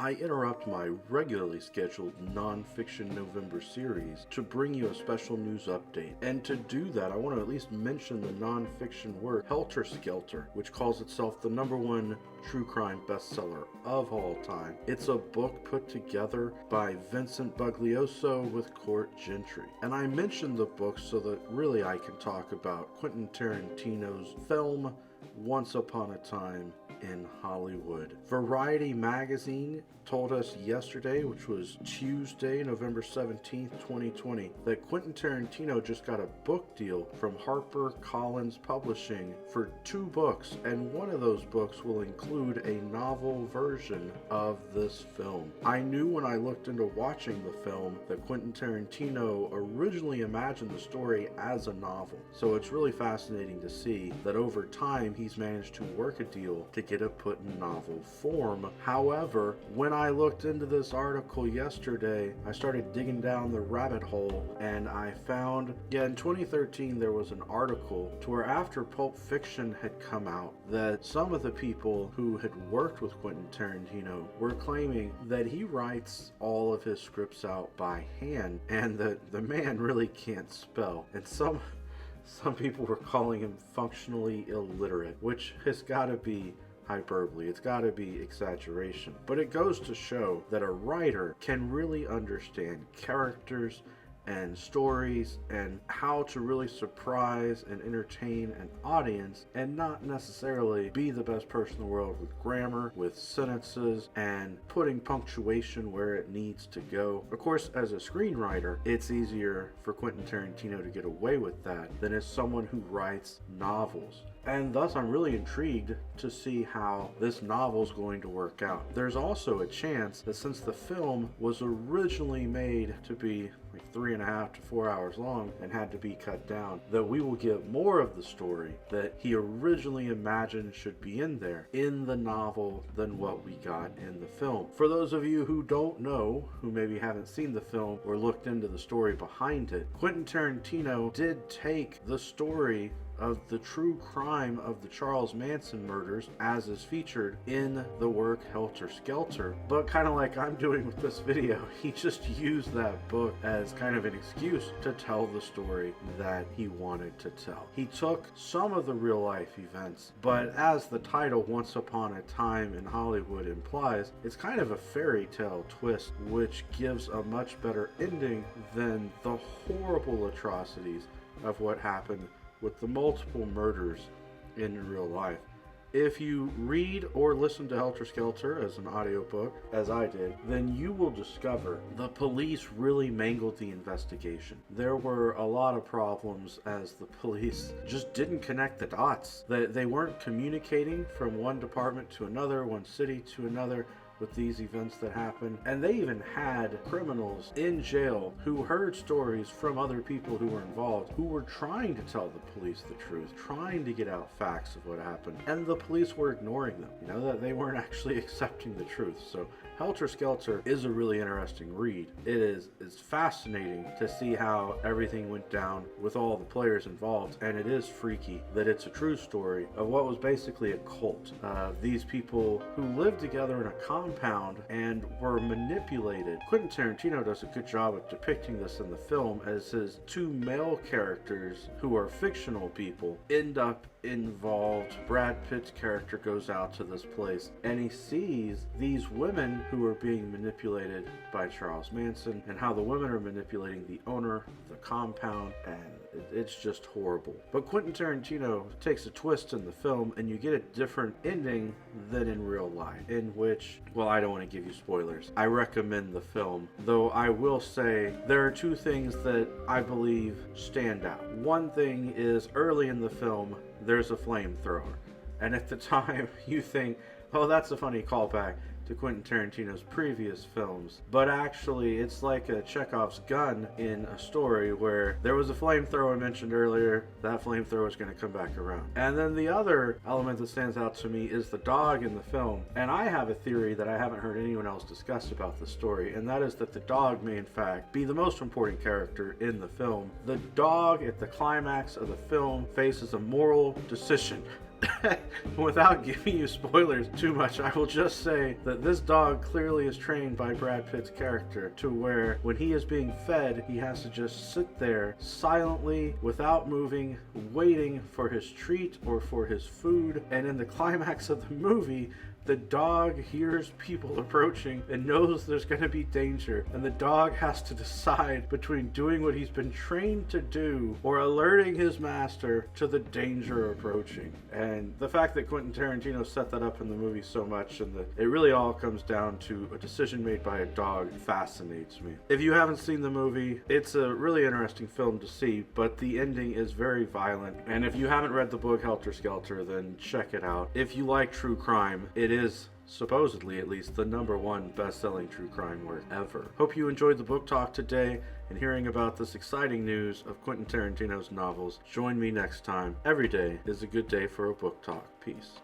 I interrupt my regularly scheduled non-fiction November series to bring you a special news update. And to do that, I want to at least mention the non-fiction work Helter Skelter, which calls itself the #1 true crime bestseller of all time. It's a book put together by Vincent Bugliosi with Court Gentry. And I mention the book so that really I can talk about Quentin Tarantino's film Once Upon a Time in Hollywood. Variety magazine told us yesterday, which was Tuesday, November 17th, 2020, that Quentin Tarantino just got a book deal from HarperCollins Publishing for 2 books, and one of those books will include a novel version of this film. I knew when I looked into watching the film that Quentin Tarantino originally imagined the story as a novel, so it's really fascinating to see that over time he's managed to work a deal to get it put in novel form. However, when I looked into this article yesterday, I started digging down the rabbit hole and I found, in 2013 there was an article to where after Pulp Fiction had come out, that some of the people who had worked with Quentin Tarantino were claiming that he writes all of his scripts out by hand and that the man really can't spell. And some people were calling him functionally illiterate, which has got to be hyperbole. It's got to be exaggeration. But it goes to show that a writer can really understand characters and stories and how to really surprise and entertain an audience and not necessarily be the best person in the world with grammar, with sentences, and putting punctuation where it needs to go. Of course, as a screenwriter, it's easier for Quentin Tarantino to get away with that than as someone who writes novels. And thus I'm really intrigued to see how this novel is going to work out. There's also a chance that since the film was originally made to be like 3.5 to 4 hours long and had to be cut down, that we will get more of the story that he originally imagined should be in there in the novel than what we got in the film. For those of you who don't know, who maybe haven't seen the film or looked into the story behind it, Quentin Tarantino did take the story of the true crime of the Charles Manson murders as is featured in the work Helter Skelter, but kind of like I'm doing with this video, he just used that book as kind of an excuse to tell the story that he wanted to tell. He took some of the real life events, but as the title Once Upon a Time in Hollywood implies, it's kind of a fairy tale twist, which gives a much better ending than the horrible atrocities of what happened with the multiple murders in real life. If you read or listen to Helter Skelter as an audiobook, as I did, then you will discover the police really mangled the investigation. There were a lot of problems as the police just didn't connect the dots. They weren't communicating from one department to another, one city to another, with these events that happened. And they even had criminals in jail who heard stories from other people who were involved, who were trying to tell the police the truth, trying to get out facts of what happened, and the police were ignoring them, that they weren't actually accepting the truth. So Helter Skelter is a really interesting read. It's fascinating to see how everything went down with all the players involved, and it is freaky that it's a true story of what was basically a cult. These people who lived together in a compound and were manipulated. Quentin Tarantino does a good job of depicting this in the film, as his 2 male characters, who are fictional people, end up involved. Brad Pitt's character goes out to this place and he sees these women who are being manipulated by Charles Manson, and how the women are manipulating the owner of the compound, and it's just horrible. But Quentin Tarantino takes a twist in the film and you get a different ending than in real life, in which, well, I don't want to give you spoilers. I recommend the film, though I will say there are 2 things that I believe stand out. One thing is early in the film, there's a flamethrower. And at the time, you think, oh, that's a funny callback to Quentin Tarantino's previous films. But actually, it's like a Chekhov's gun in a story where there was a flamethrower mentioned earlier, that flamethrower is going to come back around. And then the other element that stands out to me is the dog in the film. And I have a theory that I haven't heard anyone else discuss about the story, and that is that the dog may in fact be the most important character in the film. The dog at the climax of the film faces a moral decision Without giving you spoilers too much, I will just say that this dog clearly is trained by Brad Pitt's character to where when he is being fed, he has to just sit there silently, without moving, waiting for his treat or for his food. And in the climax of the movie, the dog hears people approaching and knows there's going to be danger, and the dog has to decide between doing what he's been trained to do or alerting his master to the danger approaching. And the fact that Quentin Tarantino set that up in the movie so much, and that it really all comes down to a decision made by a dog, fascinates me. If you haven't seen the movie, it's a really interesting film to see, but the ending is very violent. And if you haven't read the book Helter Skelter, then check it out. If you like true crime, it is supposedly at least the #1 best-selling true crime work ever. Hope you enjoyed the book talk today and hearing about this exciting news of Quentin Tarantino's novels. Join me next time. Every day is a good day for a book talk. Peace.